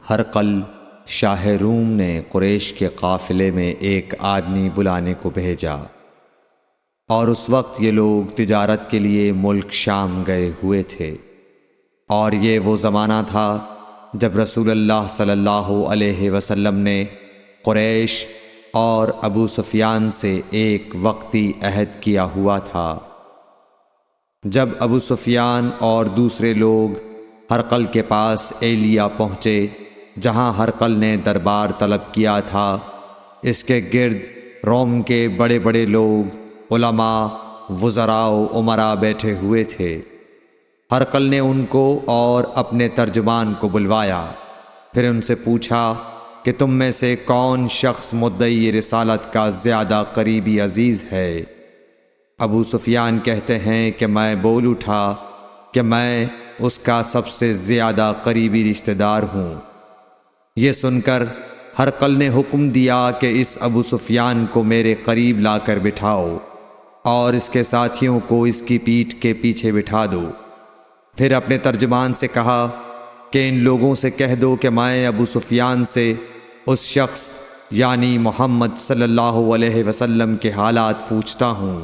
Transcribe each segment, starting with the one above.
ہرقل شاہ روم نے قریش کے قافلے میں ایک آدمی بلانے کو بھیجا، اور اس وقت یہ لوگ تجارت کے لیے ملک شام گئے ہوئے تھے، اور یہ وہ زمانہ تھا جب رسول اللہ صلی اللہ علیہ وسلم نے قریش اور ابو سفیان سے ایک وقتی عہد کیا ہوا تھا۔ جب ابو سفیان اور دوسرے لوگ ہرقل کے پاس ایلیا پہنچے جہاں ہرقل نے دربار طلب کیا تھا، اس کے گرد روم کے بڑے بڑے لوگ، علماء، وزراء و امراء بیٹھے ہوئے تھے۔ ہرقل نے ان کو اور اپنے ترجمان کو بلوایا، پھر ان سے پوچھا کہ تم میں سے کون شخص مدعی رسالت کا زیادہ قریبی عزیز ہے؟ ابو سفیان کہتے ہیں کہ میں بول اٹھا کہ میں اس کا سب سے زیادہ قریبی رشتہ دار ہوں۔ یہ سن کر ہرقل نے حکم دیا کہ اس ابو سفیان کو میرے قریب لا کر بٹھاؤ اور اس کے ساتھیوں کو اس کی پیٹھ کے پیچھے بٹھا دو۔ پھر اپنے ترجمان سے کہا کہ ان لوگوں سے کہہ دو کہ میں ابو سفیان سے اس شخص یعنی محمد صلی اللہ علیہ وسلم کے حالات پوچھتا ہوں،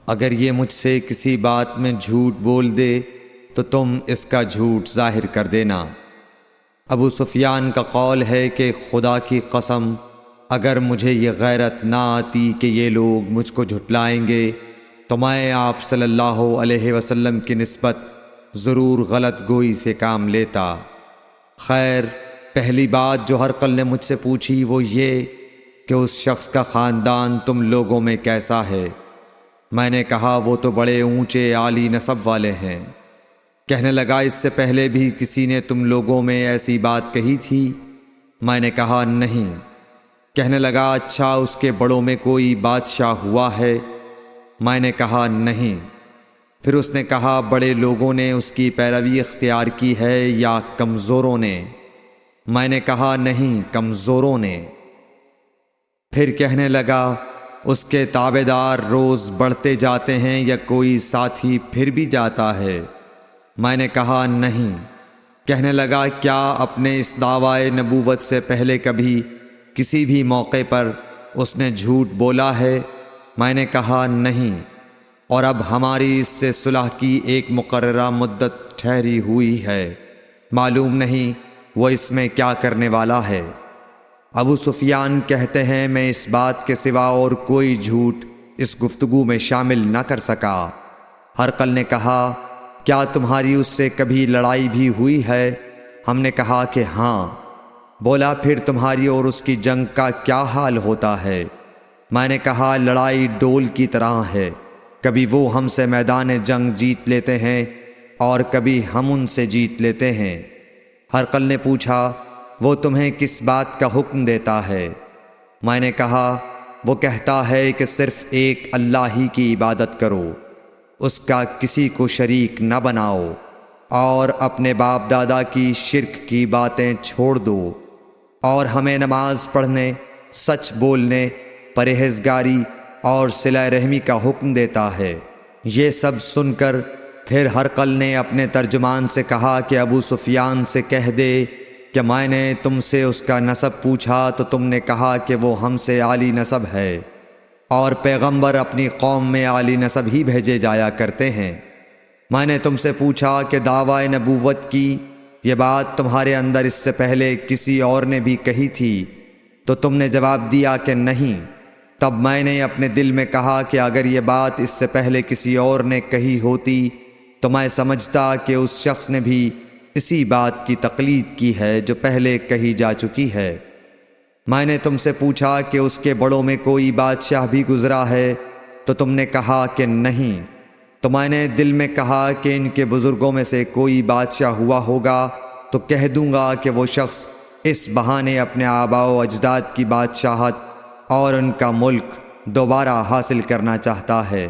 اگر یہ مجھ سے کسی بات میں جھوٹ بول دے تو تم اس کا جھوٹ ظاہر کر دینا۔ ابو سفیان کا قول ہے کہ خدا کی قسم اگر مجھے یہ غیرت نہ آتی کہ یہ لوگ مجھ کو جھٹلائیں گے تو میں آپ صلی اللہ علیہ وسلم کی نسبت ضرور غلط گوئی سے کام لیتا۔ خیر، پہلی بات جو ہرقل نے مجھ سے پوچھی وہ یہ کہ اس شخص کا خاندان تم لوگوں میں کیسا ہے؟ میں نے کہا وہ تو بڑے اونچے عالی نسب والے ہیں۔ کہنے لگا اس سے پہلے بھی کسی نے تم لوگوں میں ایسی بات کہی تھی؟ میں نے کہا نہیں۔ کہنے لگا اچھا اس کے بڑوں میں کوئی بادشاہ ہوا ہے؟ میں نے کہا نہیں۔ پھر اس نے کہا بڑے لوگوں نے اس کی پیروی اختیار کی ہے یا کمزوروں نے؟ میں نے کہا نہیں، کمزوروں نے۔ پھر کہنے لگا اس کے تابعدار روز بڑھتے جاتے ہیں یا کوئی ساتھی پھر بھی جاتا ہے؟ میں نے کہا نہیں۔ کہنے لگا کیا اپنے اس دعوی نبوت سے پہلے کبھی کسی بھی موقع پر اس نے جھوٹ بولا ہے؟ میں نے کہا نہیں، اور اب ہماری اس سے صلح کی ایک مقررہ مدت ٹھہری ہوئی ہے، معلوم نہیں وہ اس میں کیا کرنے والا ہے۔ ابو سفیان کہتے ہیں میں اس بات کے سوا اور کوئی جھوٹ اس گفتگو میں شامل نہ کر سکا۔ ہرقل نے کہا کیا تمہاری اس سے کبھی لڑائی بھی ہوئی ہے؟ ہم نے کہا کہ ہاں۔ بولا پھر تمہاری اور اس کی جنگ کا کیا حال ہوتا ہے؟ میں نے کہا لڑائی ڈول کی طرح ہے، کبھی وہ ہم سے میدان جنگ جیت لیتے ہیں اور کبھی ہم ان سے جیت لیتے ہیں۔ ہرقل نے پوچھا وہ تمہیں کس بات کا حکم دیتا ہے؟ میں نے کہا وہ کہتا ہے کہ صرف ایک اللہ ہی کی عبادت کرو، اس کا کسی کو شریک نہ بناؤ، اور اپنے باپ دادا کی شرک کی باتیں چھوڑ دو، اور ہمیں نماز پڑھنے، سچ بولنے، پرہیزگاری اور صلہ رحمی کا حکم دیتا ہے۔ یہ سب سن کر پھر ہرقل نے اپنے ترجمان سے کہا کہ ابو سفیان سے کہہ دے کہ میں نے تم سے اس کا نسب پوچھا تو تم نے کہا کہ وہ ہم سے عالی نسب ہے، اور پیغمبر اپنی قوم میں عالی نسب ہی بھیجے جایا کرتے ہیں۔ میں نے تم سے پوچھا کہ دعوی نبوت کی یہ بات تمہارے اندر اس سے پہلے کسی اور نے بھی کہی تھی؟ تو تم نے جواب دیا کہ نہیں۔ تب میں نے اپنے دل میں کہا کہ اگر یہ بات اس سے پہلے کسی اور نے کہی ہوتی تو میں سمجھتا کہ اس شخص نے بھی اسی بات کی تقلید کی ہے جو پہلے کہی جا چکی ہے۔ میں نے تم سے پوچھا کہ اس کے بڑوں میں کوئی بادشاہ بھی گزرا ہے؟ تو تم نے کہا کہ نہیں۔ تو میں نے دل میں کہا کہ ان کے بزرگوں میں سے کوئی بادشاہ ہوا ہوگا تو کہہ دوں گا کہ وہ شخص اس بہانے اپنے آباء و اجداد کی بادشاہت اور ان کا ملک دوبارہ حاصل کرنا چاہتا ہے۔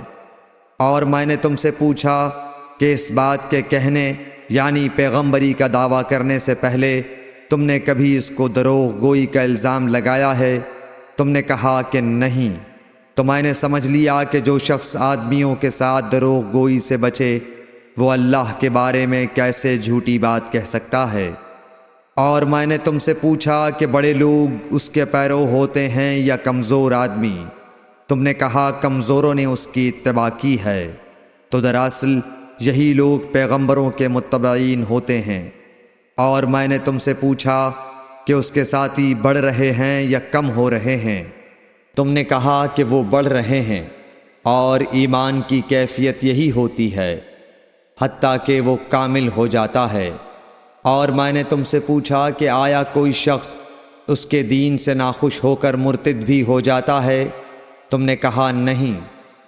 اور میں نے تم سے پوچھا کہ اس بات کے کہنے یعنی پیغمبری کا دعویٰ کرنے سے پہلے تم نے کبھی اس کو دروغ گوئی کا الزام لگایا ہے؟ تم نے کہا کہ نہیں۔ تو میں نے سمجھ لیا کہ جو شخص آدمیوں کے ساتھ دروغ گوئی سے بچے وہ اللہ کے بارے میں کیسے جھوٹی بات کہہ سکتا ہے۔ اور میں نے تم سے پوچھا کہ بڑے لوگ اس کے پیرو ہوتے ہیں یا کمزور آدمی؟ تم نے کہا کمزوروں نے اس کی اتباع کی ہے۔ تو دراصل یہی لوگ پیغمبروں کے متبعین ہوتے ہیں۔ اور میں نے تم سے پوچھا کہ اس کے ساتھی بڑھ رہے ہیں یا کم ہو رہے ہیں؟ تم نے کہا کہ وہ بڑھ رہے ہیں، اور ایمان کی کیفیت یہی ہوتی ہے حتیٰ کہ وہ کامل ہو جاتا ہے۔ اور میں نے تم سے پوچھا کہ آیا کوئی شخص اس کے دین سے ناخوش ہو کر مرتد بھی ہو جاتا ہے؟ تم نے کہا نہیں۔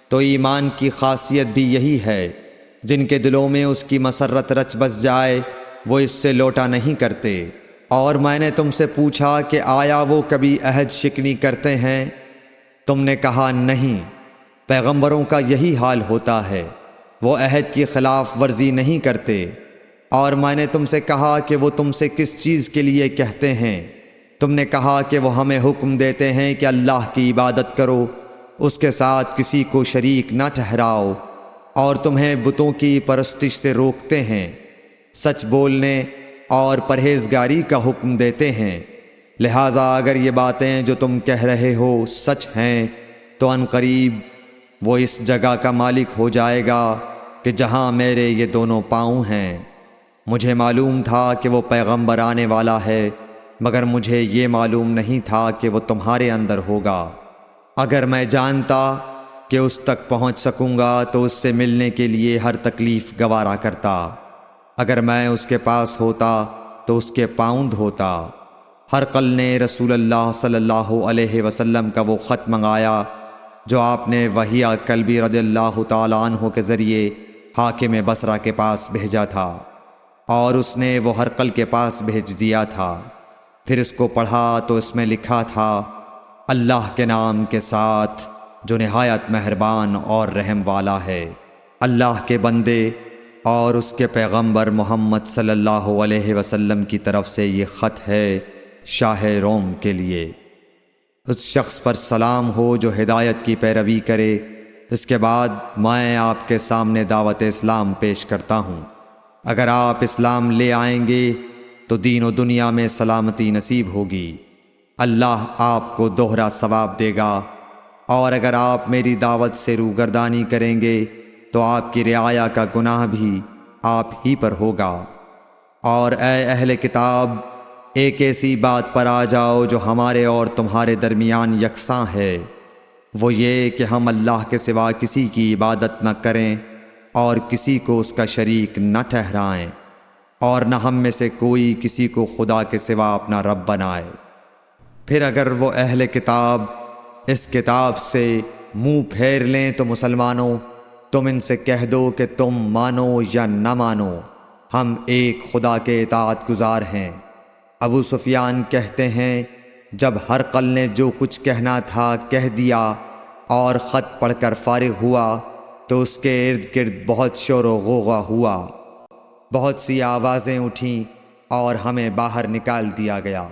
تو ایمان کی خاصیت بھی یہی ہے، جن کے دلوں میں اس کی مسرت رچ بس جائے وہ اس سے لوٹا نہیں کرتے۔ اور میں نے تم سے پوچھا کہ آیا وہ کبھی عہد شکنی کرتے ہیں؟ تم نے کہا نہیں۔ پیغمبروں کا یہی حال ہوتا ہے، وہ عہد کی خلاف ورزی نہیں کرتے۔ اور میں نے تم سے کہا کہ وہ تم سے کس چیز کے لیے کہتے ہیں؟ تم نے کہا کہ وہ ہمیں حکم دیتے ہیں کہ اللہ کی عبادت کرو، اس کے ساتھ کسی کو شریک نہ ٹھہراؤ، اور تمہیں بتوں کی پرستش سے روکتے ہیں، سچ بولنے اور پرہیزگاری کا حکم دیتے ہیں۔ لہٰذا اگر یہ باتیں جو تم کہہ رہے ہو سچ ہیں تو ان قریب وہ اس جگہ کا مالک ہو جائے گا کہ جہاں میرے یہ دونوں پاؤں ہیں۔ مجھے معلوم تھا کہ وہ پیغمبر آنے والا ہے، مگر مجھے یہ معلوم نہیں تھا کہ وہ تمہارے اندر ہوگا۔ اگر میں جانتا کہ اس تک پہنچ سکوں گا تو اس سے ملنے کے لیے ہر تکلیف گوارا کرتا۔ اگر میں اس کے پاس ہوتا تو اس کے پاؤں دھوتا۔ ہرقل نے رسول اللہ صلی اللہ علیہ وسلم کا وہ خط منگایا جو آپ نے وحیہ کلبی رضی اللہ تعالیٰ عنہ کے ذریعے حاکم بصرہ کے پاس بھیجا تھا، اور اس نے وہ ہرقل کے پاس بھیج دیا تھا۔ پھر اس کو پڑھا تو اس میں لکھا تھا، اللہ کے نام کے ساتھ جو نہایت مہربان اور رحم والا ہے۔ اللہ کے بندے اور اس کے پیغمبر محمد صلی اللہ علیہ وسلم کی طرف سے یہ خط ہے شاہ روم کے لیے۔ اس شخص پر سلام ہو جو ہدایت کی پیروی کرے۔ اس کے بعد میں آپ کے سامنے دعوت اسلام پیش کرتا ہوں۔ اگر آپ اسلام لے آئیں گے تو دین و دنیا میں سلامتی نصیب ہوگی، اللہ آپ کو دوہرا ثواب دے گا۔ اور اگر آپ میری دعوت سے روگردانی کریں گے تو آپ کی رعایا کا گناہ بھی آپ ہی پر ہوگا۔ اور اے اہل کتاب، ایک ایسی بات پر آ جاؤ جو ہمارے اور تمہارے درمیان یکساں ہے، وہ یہ کہ ہم اللہ کے سوا کسی کی عبادت نہ کریں اور کسی کو اس کا شریک نہ ٹھہرائیں، اور نہ ہم میں سے کوئی کسی کو خدا کے سوا اپنا رب بنائے۔ پھر اگر وہ اہل کتاب اس کتاب سے منہ پھیر لیں تو مسلمانوں، تم ان سے کہہ دو کہ تم مانو یا نہ مانو، ہم ایک خدا کے اطاعت گزار ہیں۔ ابو سفیان کہتے ہیں، جب ہرقل نے جو کچھ کہنا تھا کہہ دیا اور خط پڑھ کر فارغ ہوا تو اس کے ارد گرد بہت شور و غوغا ہوا، بہت سی آوازیں اٹھیں اور ہمیں باہر نکال دیا گیا۔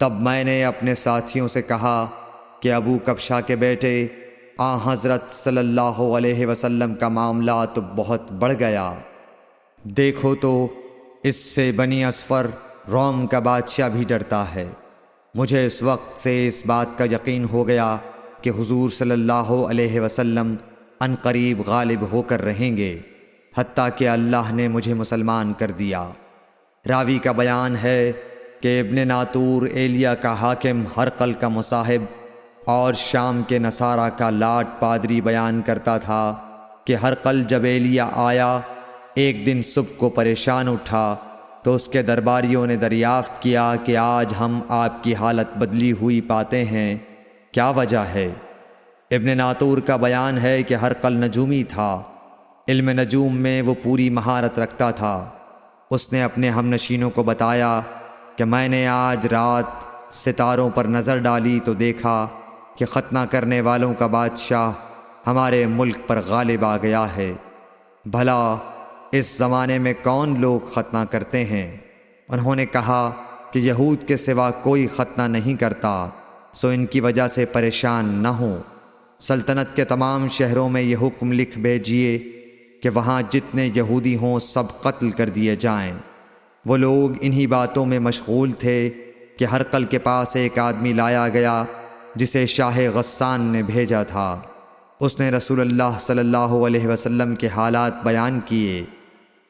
تب میں نے اپنے ساتھیوں سے کہا کہ ابو کبشہ کے بیٹے حضرت صلی اللہ علیہ وسلم کا معاملہ تو بہت بڑھ گیا۔ دیکھو تو اس سے بنی اصفر روم کا بادشاہ بھی ڈرتا ہے۔ مجھے اس وقت سے اس بات کا یقین ہو گیا کہ حضور صلی اللہ علیہ وسلم ان قریب غالب ہو کر رہیں گے، حتیٰ کہ اللہ نے مجھے مسلمان کر دیا۔ راوی کا بیان ہے کہ ابن ناطور ایلیا کا حاکم ہرقل کا مصاحب اور شام کے نصارہ کا لاٹ پادری بیان کرتا تھا کہ ہرقل جب ایلیا آیا ایک دن صبح کو پریشان اٹھا تو اس کے درباریوں نے دریافت کیا کہ آج ہم آپ کی حالت بدلی ہوئی پاتے ہیں، کیا وجہ ہے؟ ابن ناطور کا بیان ہے کہ ہرقل نجومی تھا، علم نجوم میں وہ پوری مہارت رکھتا تھا۔ اس نے اپنے ہم نشینوں کو بتایا کہ میں نے آج رات ستاروں پر نظر ڈالی تو دیکھا کہ ختنہ کرنے والوں کا بادشاہ ہمارے ملک پر غالب آ گیا ہے۔ بھلا اس زمانے میں کون لوگ ختنہ کرتے ہیں؟ انہوں نے کہا کہ یہود کے سوا کوئی ختنہ نہیں کرتا، سو ان کی وجہ سے پریشان نہ ہوں۔ سلطنت کے تمام شہروں میں یہ حکم لکھ بھیجیے کہ وہاں جتنے یہودی ہوں سب قتل کر دیے جائیں۔ وہ لوگ انہی باتوں میں مشغول تھے کہ ہرقل کے پاس ایک آدمی لایا گیا جسے شاہ غسان نے بھیجا تھا۔ اس نے رسول اللہ صلی اللہ علیہ وسلم کے حالات بیان کیے۔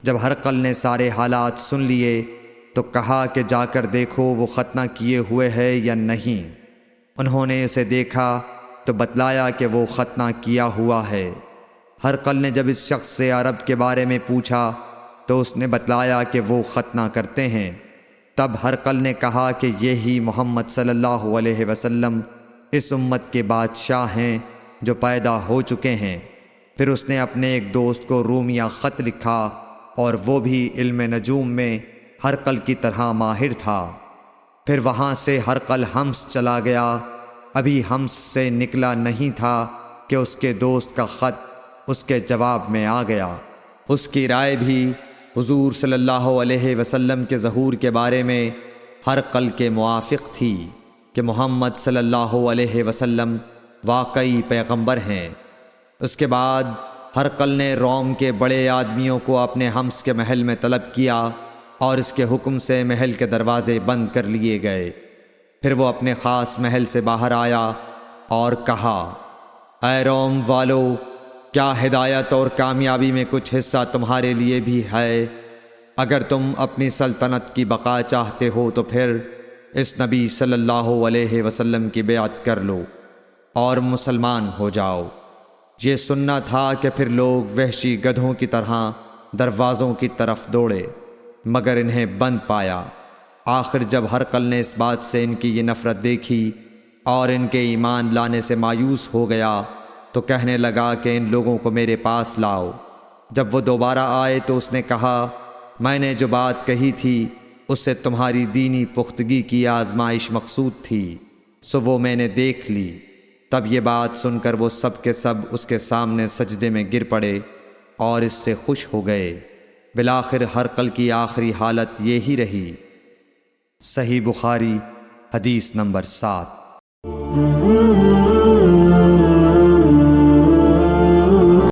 جب ہرقل نے سارے حالات سن لیے تو کہا کہ جا کر دیکھو وہ ختنہ کیے ہوئے ہے یا نہیں۔ انہوں نے اسے دیکھا تو بتلایا کہ وہ ختنہ کیا ہوا ہے۔ ہرقل نے جب اس شخص سے عرب کے بارے میں پوچھا تو اس نے بتلایا کہ وہ ختنہ کرتے ہیں۔ تب ہرقل نے کہا کہ یہی محمد صلی اللہ علیہ وسلم اس امت کے بادشاہ ہیں جو پیدا ہو چکے ہیں۔ پھر اس نے اپنے ایک دوست کو رومیہ خط لکھا اور وہ بھی علم نجوم میں ہرقل کی طرح ماہر تھا۔ پھر وہاں سے ہرقل حمص چلا گیا۔ ابھی حمص سے نکلا نہیں تھا کہ اس کے دوست کا خط اس کے جواب میں آ گیا۔ اس کی رائے بھی حضور صلی اللہ علیہ وسلم کے ظہور کے بارے میں ہرقل کے موافق تھی کہ محمد صلی اللہ علیہ وسلم واقعی پیغمبر ہیں۔ اس کے بعد ہرقل نے روم کے بڑے آدمیوں کو اپنے حمص کے محل میں طلب کیا اور اس کے حکم سے محل کے دروازے بند کر لیے گئے۔ پھر وہ اپنے خاص محل سے باہر آیا اور کہا، اے روم والو، کیا ہدایت اور کامیابی میں کچھ حصہ تمہارے لیے بھی ہے؟ اگر تم اپنی سلطنت کی بقا چاہتے ہو تو پھر اس نبی صلی اللہ علیہ وسلم کی بیعت کر لو اور مسلمان ہو جاؤ۔ یہ سننا تھا کہ پھر لوگ وحشی گدھوں کی طرح دروازوں کی طرف دوڑے مگر انہیں بند پایا۔ آخر جب ہرقل نے اس بات سے ان کی یہ نفرت دیکھی اور ان کے ایمان لانے سے مایوس ہو گیا تو کہنے لگا کہ ان لوگوں کو میرے پاس لاؤ۔ جب وہ دوبارہ آئے تو اس نے کہا، میں نے جو بات کہی تھی اس سے تمہاری دینی پختگی کی آزمائش مقصود تھی، سو وہ میں نے دیکھ لی۔ تب یہ بات سن کر وہ سب کے سب اس کے سامنے سجدے میں گر پڑے اور اس سے خوش ہو گئے۔ بالآخر ہرقل کی آخری حالت یہی رہی۔ صحیح بخاری حدیث نمبر 7۔